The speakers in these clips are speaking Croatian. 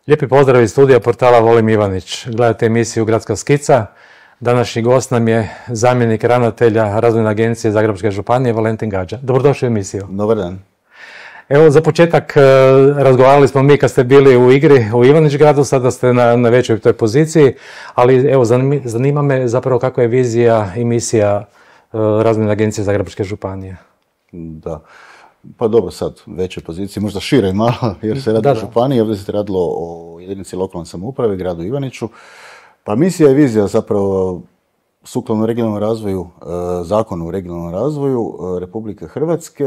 Lijepi pozdrav iz studija portala Volim Ivanić. Gledate emisiju Gradska skica. Današnji gost nam je zamjenik ravnatelja Razvojne agencije Zagrebačke županije Valentin Gađa. Dobrodošli u emisiju. Dobar dan. Evo, za početak razgovarali smo mi kad ste bili u igri u Ivanić-gradu, sada ste na većoj toj poziciji, ali evo, zanima me zapravo kakva je vizija i misija Razvojne agencije Zagrebačke županije. Da. Pa dobro, sad veće pozicije, možda šire malo, jer se radi o županiji, ovdje se radilo o jedinici lokalne samouprave, gradu Ivaniću. Pa misija i vizija zapravo sukladno regionalnom razvoju, zakonu o regionalnom razvoju Republike Hrvatske,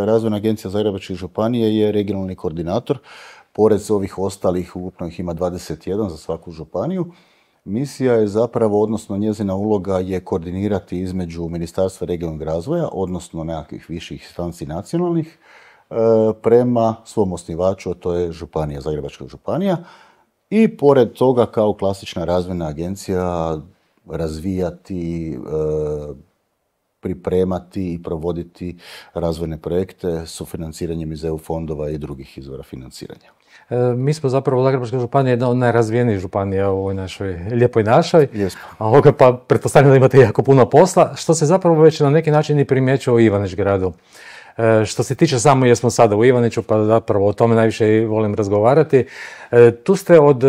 Razvojna agencija Zagrebačke županije je regionalni koordinator. Pored ovih ostalih, ukupno ih ima 21 za svaku županiju. Misija je zapravo, odnosno njezina uloga je koordinirati između Ministarstva regionalnog razvoja, odnosno nekakvih viših instanci nacionalnih, prema svom osnivaču, a to je županija, Zagrebačka županija. I pored toga, kao klasična razvojna agencija, razvijati, pripremati i provoditi razvojne projekte sufinanciranjem iz EU fondova i drugih izvora financiranja. Mi smo zapravo Zagrebačka županija jedna od najrazvijenijih županija u ovoj našoj lijepoj našoj. Jesmo. Pa pretpostavljam da imate jako puno posla, što se zapravo već na neki način i primjećuje u Ivanić-gradu. Što se tiče samo jer smo sada u Ivaniću, pa zapravo o tome najviše i volim razgovarati. Tu ste od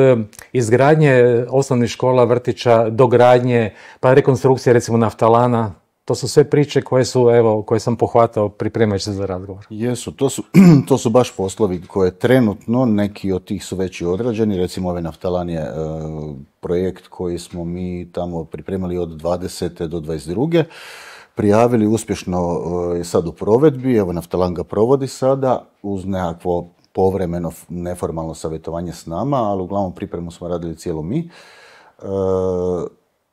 izgradnje osnovnih škola, vrtića, dogradnje, pa rekonstrukcije recimo naftalana. To su sve priče koje sam pohvatao pripremajući se za razgovor. Jesu, to su baš poslovi koje trenutno, neki od tih su već i odrađeni. Recimo ovaj naftalan je projekt koji smo mi tamo pripremali od 20. do 22. Prijavili uspješno je sad u provedbi, evo naftalan ga provodi sada uz nekakvo povremeno neformalno savjetovanje s nama, ali uglavnom pripremu smo radili cijelo mi.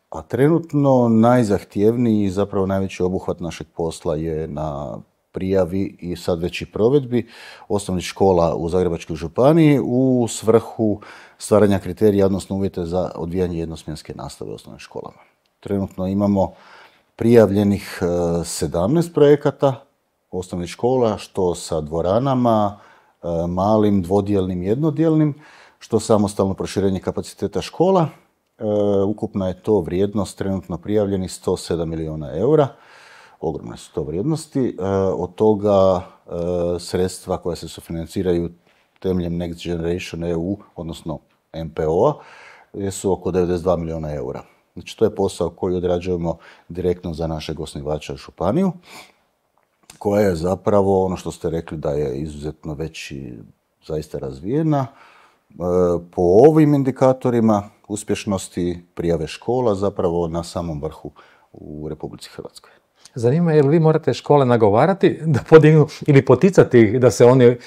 A trenutno najzahtjevniji i zapravo najveći obuhvat našeg posla je na prijavi i sad već i provedbi osnovnih škola u Zagrebačkoj županiji u svrhu stvaranja kriterija, odnosno uvjeta za odvijanje jednosmjenske nastave u osnovnim školama. Trenutno imamo prijavljenih 17 projekata osnovnih škola, što sa dvoranama, malim, dvodjelnim, jednodjelnim, što samostalno proširenje kapaciteta škola. Ukupna je to vrijednost trenutno prijavljenih 107 milijuna eura. Ogromne su to vrijednosti. Od toga sredstva koja se sufinanciraju temeljem Next Generation EU, odnosno MPO-a, su oko 92 milijuna eura. Znači, to je posao koji odrađujemo direktno za našeg osnivača županiju, koja je zapravo, ono što ste rekli da je izuzetno već i zaista razvijena. Po ovim indikatorima uspješnosti prijave škola zapravo na samom vrhu u Republici Hrvatskoj. Zanima je li vi morate škole nagovarati da podignu ili poticati da se oni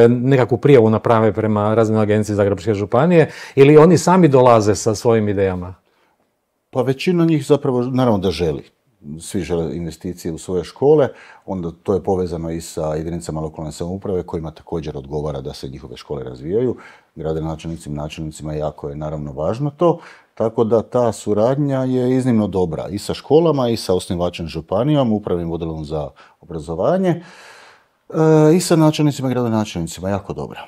nekakvu prijavu naprave prema Razvojnoj agenciji Zagrebačke županije ili oni sami dolaze sa svojim idejama? Pa većina njih zapravo naravno da želi. Svi žele investicije u svoje škole, onda to je povezano i sa jedinicama lokalne samouprave kojima također odgovara da se njihove škole razvijaju. Gradonačelnicima, načelnicima jako je naravno važno to, tako da ta suradnja je iznimno dobra i sa školama i sa osnivačem županijom, upravnim odjelom za obrazovanje i sa načelnicima i gradonačelnicima, jako dobra.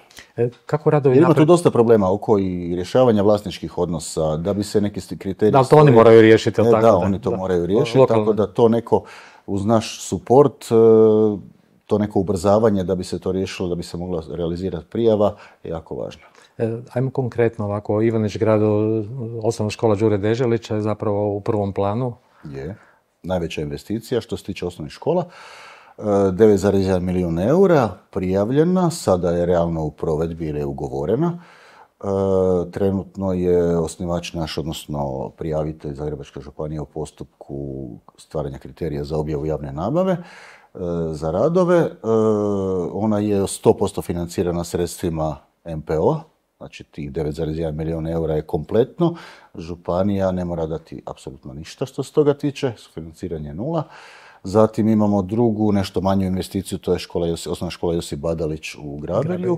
Kako radovi ima tu dosta problema oko i rješavanja vlasničkih odnosa, da bi se neki kriteriji... Da, to oni moraju riješiti, tako da? Da, oni to moraju riješiti, tako da to neko uz naš suport, to neko ubrzavanje da bi se to riješilo, da bi se mogla realizirati prijava, je jako važno. Ajmo konkretno ovako, Ivanić-gradu, osnovna škola Đure Deželića je zapravo u prvom planu. Je, najveća investicija što se tiče osnovnih škola. 9,1 milijun eura prijavljena, sada je realno u provedbi ili je ugovorena. Trenutno je osnivač naš, odnosno prijavitelj Zagrebačke županije u postupku stvaranja kriterija za objavu javne nabave za radove. Ona je 100% financirana sredstvima MPO-a, znači tih 9,1 milijun eura je kompletno. Županija ne mora dati apsolutno ništa što se toga tiče, sufinanciranje je 0. Zatim imamo drugu, nešto manju investiciju, to je osnovna škola Josip Badalić u Grabelju,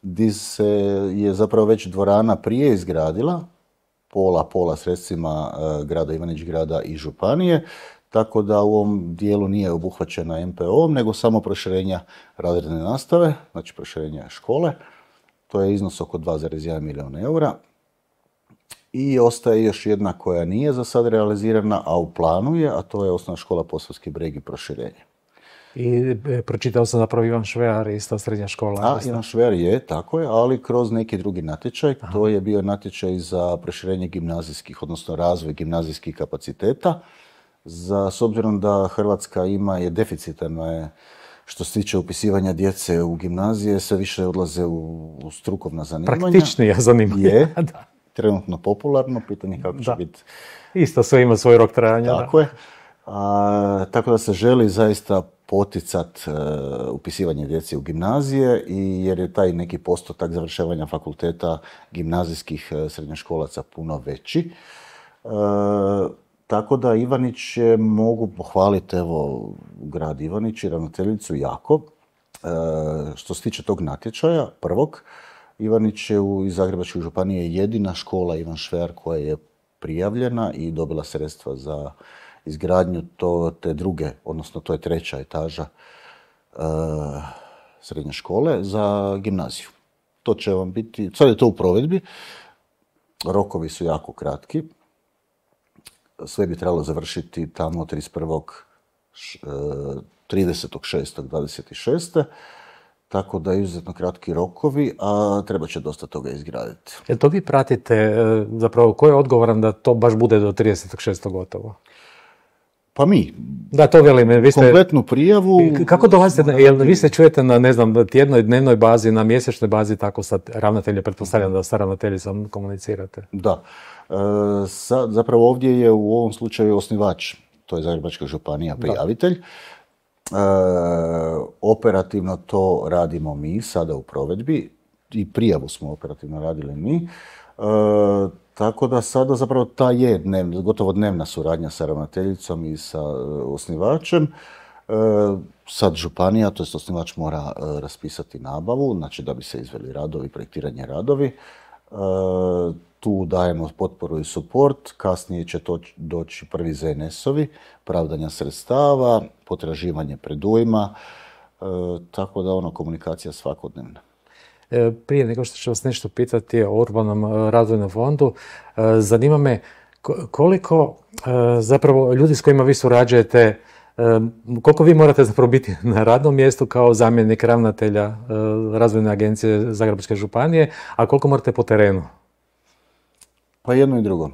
gdje se je zapravo već dvorana prije izgradila, pola sredstvima grada Ivanić Grada i županije, tako da u ovom dijelu nije obuhvaćena MPO-om, nego samo proširenja razredne nastave, znači proširenje škole. To je iznos oko 2,1 milijun eura. I ostaje još jedna koja nije za sad realizirana, a u planu je, a to je osnovna škola Posavski Breg i proširenje. I pročitao sam zapravo Ivan Švear, isto srednja škola. Ivan Švear je, tako je, ali kroz neki drugi natječaj. Aha. To je bio natječaj za proširenje gimnazijskih, odnosno razvoj gimnazijskih kapaciteta. S obzirom da Hrvatska je deficitarna je što se tiče upisivanja djece u gimnazije, sve više odlaze u strukovna zanimanja. Praktičnija zanimanja. Je, trenutno popularno, pitanje kako će biti. Isto sve ima svoj rok trajanja. Tako je. Tako da se želi zaista poticati upisivanje djece u gimnazije, jer je taj neki postotak završavanja fakulteta gimnazijskih srednjoškolaca puno veći. Tako da Ivanić mogu pohvaliti, evo, grad Ivanić i ravnateljicu jako. Što se tiče tog natječaja, prvog, Ivanić je iz Zagrebačke županije jedina škola Ivan Švear koja je prijavljena i dobila sredstva za izgradnju te druge, odnosno to je 3. etaža srednje škole za gimnaziju. To će vam biti, sad je to u provedbi, rokovi su jako kratki. Sve bi trebalo završiti tamo 30.6.26. Tako da izuzetno kratki rokovi, a treba će dosta toga izgraditi. Jel to vi pratite, zapravo, ko je odgovoran da to baš bude do 30.6. gotovo? Pa mi. Da, to velim. Vi ste, kompletnu prijavu. Kako dolazite, jel vi se čujete na, ne znam, tjednoj, dnevnoj bazi, na mjesečnoj bazi, tako sad ravnatelje, pretpostavljam da sa ravnateljicom komunicirate? Da. Zapravo ovdje je u ovom slučaju osnivač, to je Zagrebačka županija, prijavitelj. Operativno to radimo mi sada u provedbi i prijavu smo operativno radili mi. Tako da sada zapravo ta je gotovo dnevna suradnja sa ravnateljicom i sa osnivačem. Sad županija, to jest osnivač, mora raspisati nabavu, znači da bi se izveli radovi, projektiranje radovi. Tu dajemo potporu i suport, kasnije će doći prvi ZNS-ovi, pravdanja sredstava, potraživanje predujma, tako da komunikacija svakodnevna. Prije nego što ću vas nešto pitati o Urbanom razvojnom fondu, zanima me koliko zapravo ljudi s kojima vi surađujete, koliko vi morate zapravo biti na radnom mjestu kao zamjenik ravnatelja Razvojne agencije Zagrebačke županije, a koliko morate po terenu? Pa jedno i drugo.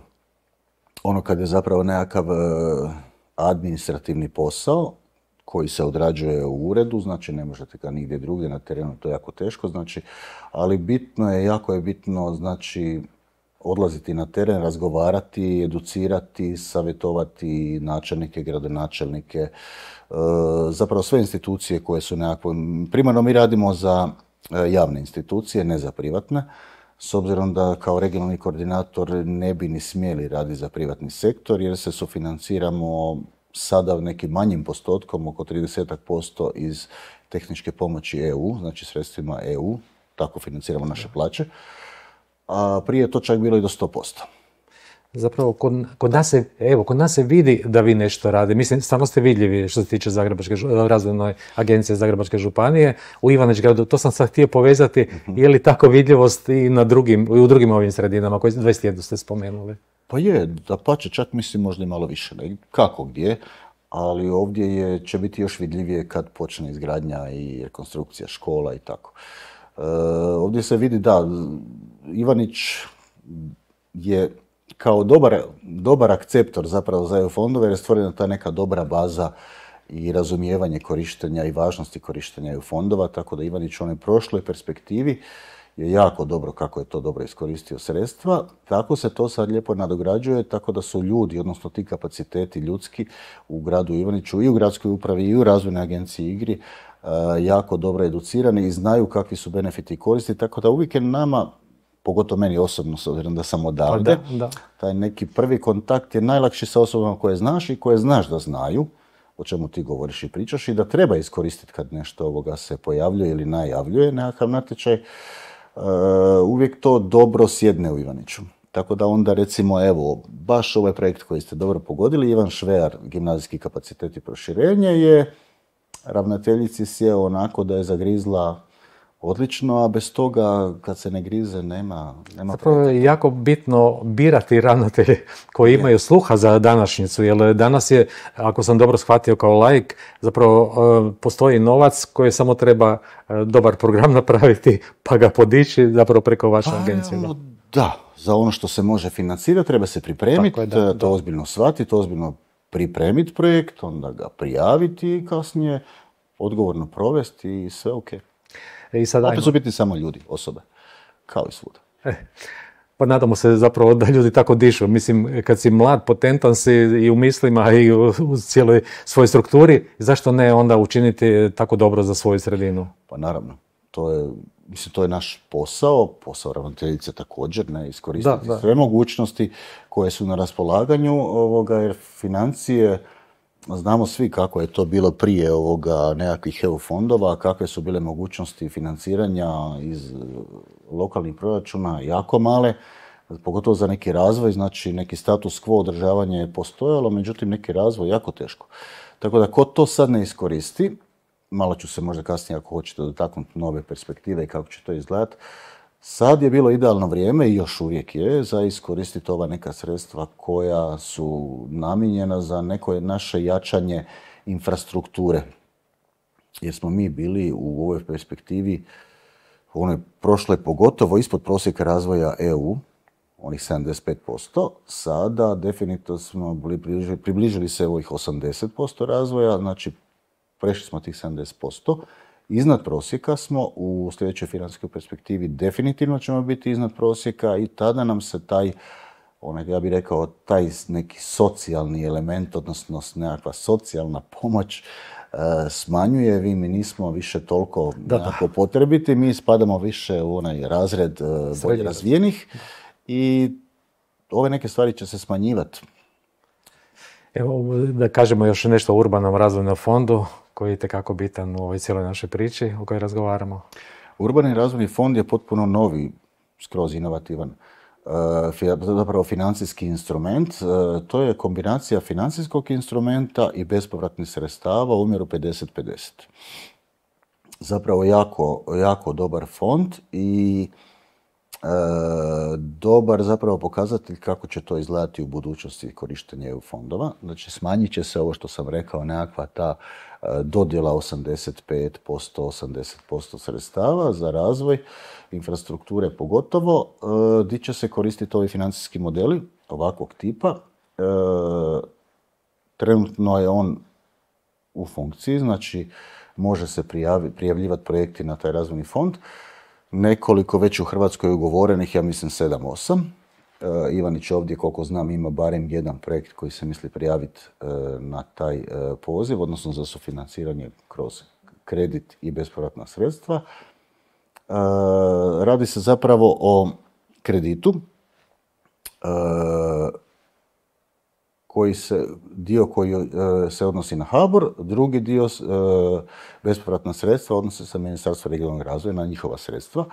Kad je zapravo nekakav administrativni posao koji se odrađuje u uredu, znači ne možete ga nigdje drugdje, na terenu to je jako teško, znači, ali jako je bitno, znači, odlaziti na teren, razgovarati, educirati, savjetovati načelnike, gradonačelnike, zapravo sve institucije koje su nekako, primarno mi radimo za javne institucije, ne za privatne, s obzirom da kao regionalni koordinator ne bi ni smjeli raditi za privatni sektor, jer se sufinanciramo sada nekim manjim postotkom, oko 30% iz tehničke pomoći EU, znači sredstvima EU, tako financiramo naše plaće, a prije je to čak bilo i do 100%. Zapravo, kod nas se vidi da vi nešto radi. Mislim, stvarno ste vidljivi što se tiče Razvojne agencije Zagrebačke županije. U Ivanić Gradu, to sam sad htio povezati, je li tako vidljivost i u drugim ovim sredinama, koje 21 ste spomenuli? Pa je, dapače, čak mislim možda i malo više. Kako gdje, ali ovdje će biti još vidljivije kad počne izgradnja i rekonstrukcija škola i tako. Ovdje se vidi da Ivanić je kao dobar akceptor zapravo za EU fondove, jer je stvorena ta neka dobra baza i razumijevanje korištenja i važnosti korištenja EU fondova, tako da Ivanić u onoj prošloj perspektivi je jako dobro kako je to dobro iskoristio sredstva. Tako se to sad lijepo nadograđuje, tako da su ljudi, odnosno ti kapaciteti ljudski u gradu Ivaniću i u gradskoj upravi i u razvojnoj agenciji IGRI jako dobro educirani i znaju kakvi su benefiti i koristi, tako da uvijek je nama, pogotovo meni osobno, s obzirom da sam odavde, taj neki prvi kontakt je najlakši sa osobama koje znaš i koje znaš da znaju o čemu ti govoriš i pričaš i da treba iskoristiti kad nešto ovoga se pojavljuje ili najavljuje nekakav natječaj. Uvijek to dobro sjedne u Ivaniću. Tako da onda recimo, evo, baš ovaj projekt koji ste dobro pogodili, Ivan Švejar, gimnazijski kapacitet i proširenje, je ravnateljici sjeo onako da je zagrizla odlično, a bez toga kad se ne grize nema Zapravo je jako bitno birati ravnatelje koji imaju sluha za današnjicu, jer danas je, ako sam dobro shvatio kao laik, zapravo postoji novac koji samo treba dobar program napraviti pa ga podići zapravo preko vaše agencije. Da, za ono što se može financirati treba se pripremiti, to ozbiljno shvatiti, ozbiljno pripremiti projekt, onda ga prijaviti i kasnije odgovorno provesti i sve ok. Opet su biti samo ljudi, osobe, kao i svuda. Pa nadamo se zapravo da ljudi tako dišu. Mislim, kad si mlad, potentan si i u mislima i u cijeloj svojoj strukturi, zašto ne onda učiniti tako dobro za svoju sredinu? Pa naravno, to je naš posao ravnateljice također, ne iskoristiti sve mogućnosti koje su na raspolaganju, jer financije, znamo svi kako je to bilo prije nekakvih EU fondova, kakve su bile mogućnosti financiranja iz lokalnih proračuna, jako male, pogotovo za neki razvoj, znači neki status quo održavanje je postojalo, međutim neki razvoj jako teško. Tako da ko to sad ne iskoristi, malo ću se možda kasnije ako hoćete dotaknuti nove perspektive i kako će to izgledati, sad je bilo idealno vrijeme i još uvijek je za iskoristiti ova neka sredstva koja su namijenjena za neko naše jačanje infrastrukture. Jer smo mi bili u ovoj perspektivi, u onoj prošloj pogotovo ispod prosjeka razvoja EU, onih 75%, sada definitivno smo približili se ovih 80% razvoja, znači prešli smo tih 70%. Iznad prosjeka smo u sljedećoj financijskoj perspektivi, definitivno ćemo biti iznad prosjeka i tada nam se ja bih rekao, taj neki socijalni element, odnosno nekakva socijalna pomoć smanjuje. Mi nismo više toliko potrebiti, mi spadamo više u onaj razred bolje razvijenih i ove neke stvari će se smanjivati. Evo da kažemo još nešto o urbanom razvojnom fondu, koji je itekako bitan u ovoj cijeloj našoj priči o kojoj razgovaramo. Urbani razvojni fond je potpuno novi, skroz inovativan, zapravo financijski instrument. To je kombinacija financijskog instrumenta i bespovratnih sredstava u omjeru 50-50. Zapravo jako dobar fond i dobar zapravo pokazatelj kako će to izgledati u budućnosti korištenja EU fondova. Znači smanjit će se ovo što sam rekao, nekakva ta dodjela 85%, 80% sredstava za razvoj infrastrukture pogotovo, gdje će se koristiti ovi financijski modeli ovakvog tipa. Trenutno je on u funkciji, znači može se prijavljivati projekti na taj razvojni fond. Nekoliko već u Hrvatskoj ugovorenih, ja mislim 7-8. Ivanić ovdje, koliko znam, ima barem jedan projekt koji se misli prijaviti na taj poziv, odnosno za sufinanciranje kroz kredit i bespovratna sredstva. Radi se zapravo o kreditu dio koji se odnosi na HBOR, drugi dio bespovratna sredstva odnose se Ministarstvo regionalnog razvoja na njihova sredstva.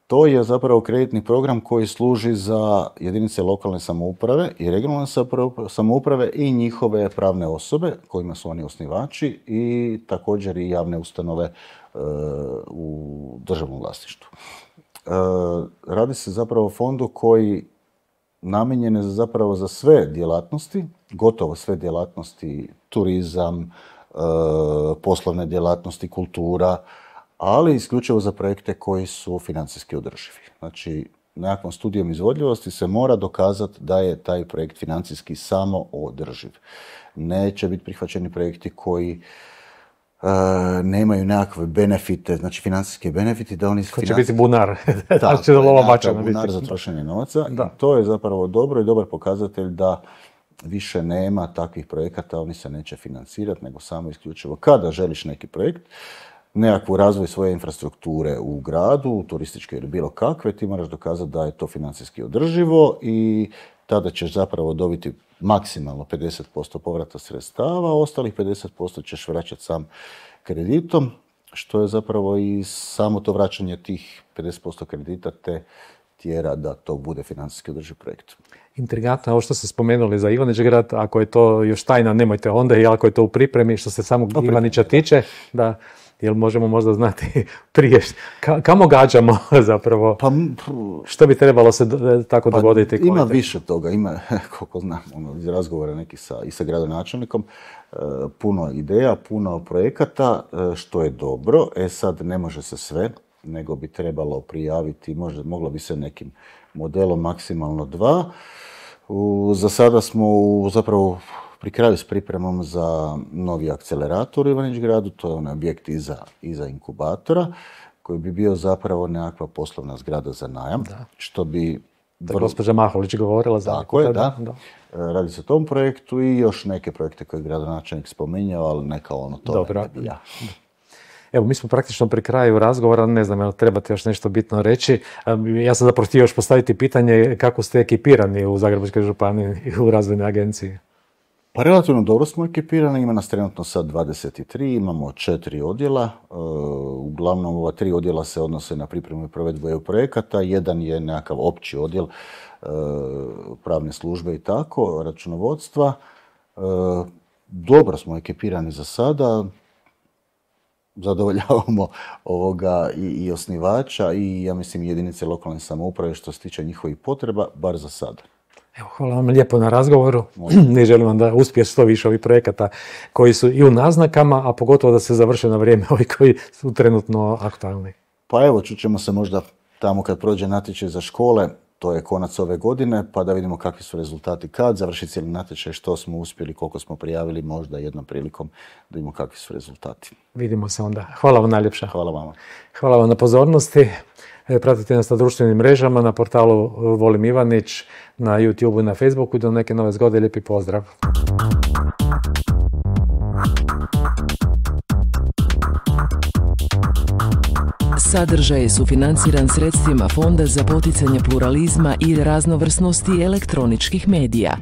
To je zapravo kreditni program koji služi za jedinice lokalne samouprave i regionalne samouprave i njihove pravne osobe kojima su oni osnivači i također i javne ustanove u državnom vlasništvu. Radi se zapravo o fondu koji namijenjen je zapravo za sve djelatnosti, gotovo sve djelatnosti, turizam, poslovne djelatnosti, kultura, ali isključivo za projekte koji su financijski održivi. Znači, nekakvom studijom izvodljivosti se mora dokazati da je taj projekt financijski samo održiv. Neće biti prihvaćeni projekti koji nemaju nekakve benefite, znači financijske benefite, da oni... Ko će biti bunar. Bunar za trošenje novaca. To je zapravo dobro i dobar pokazatelj da više nema takvih projekata, oni se neće financirati, nego samo isključivo kada želiš neki projekt, nekakvu razvoj svoje infrastrukture u gradu, turističke ili bilo kakve, ti moraš dokazati da je to financijski održivo i tada ćeš zapravo dobiti maksimalno 50% povrata sredstava, a ostalih 50% ćeš vraćati sam kreditom, što je zapravo i samo to vraćanje tih 50% kredita te tjera da to bude financijski održiv projekt. Intrigantno, ovo što ste spomenuli za Ivanić grad, ako je to još tajna, nemojte onda, i ako je to u pripremi, što se samog Ivanića tiče, da, jel možemo možda znati prije, kamo gađamo zapravo, što bi trebalo se tako dogoditi? Ima više toga, ima, koliko znam, iz razgovora neki i sa gradonačelnikom, puno ideja, puno projekata, što je dobro. Sad ne može se sve, nego bi trebalo prijaviti, moglo bi se nekim modelom maksimalno 2. Za sada smo zapravo pri kraju s pripremom za novi akcelerator u Ivanić gradu, to je onaj objekt iza inkubatora, koji bi bio zapravo nekakva poslovna zgrada za najam, što bi... Da, gospođa Maholić govorila za... Tako je, da. Radi se o tom projektu i još neke projekte koje je gradonačelnik spominjao, ali neka to dobro. Ne bi ja. Evo, mi smo praktično pri kraju razgovora, ne znam, jel trebate još nešto bitno reći. Ja sam zapravo htio još postaviti pitanje kako ste ekipirani u Zagrebačkoj županiji i u razvojnoj agenciji. Pa relativno dobro smo ekipirani, ima nas trenutno sad 23, imamo 4 odjela. Uglavnom ova 3 odjela se odnose na pripremu i provedbu EU projekata, jedan je nekakav opći odjel pravne službe i tako, računovodstva. Dobro smo ekipirani za sada, zadovoljavamo i osnivača i ja mislim jedinice lokalne samouprave što se tiče njihovih potreba, bar za sada. Evo, hvala vam lijepo na razgovoru. Ne želim vam da uspije što više ovih projekata koji su i u naznakama, a pogotovo da se završe na vrijeme ovi koji su trenutno aktualni. Pa evo, čućemo se možda tamo kad prođe natječaj za škole, to je konac ove godine, pa da vidimo kakvi su rezultati kad završi cijeli natječaj, što smo uspjeli, koliko smo prijavili, možda jednom prilikom da vidimo kakvi su rezultati. Vidimo se onda. Hvala vam najljepša. Hvala vama. Hvala vam na pozornosti. Pratite nas na društvenim mrežama, na portalu Volim Ivanić, na YouTube i na Facebooku i do neke nove zgode. Lijepi pozdrav. Sadržaj je sufinanciran sredstvima Fonda za poticanje pluralizma i raznovrsnosti elektroničkih medija.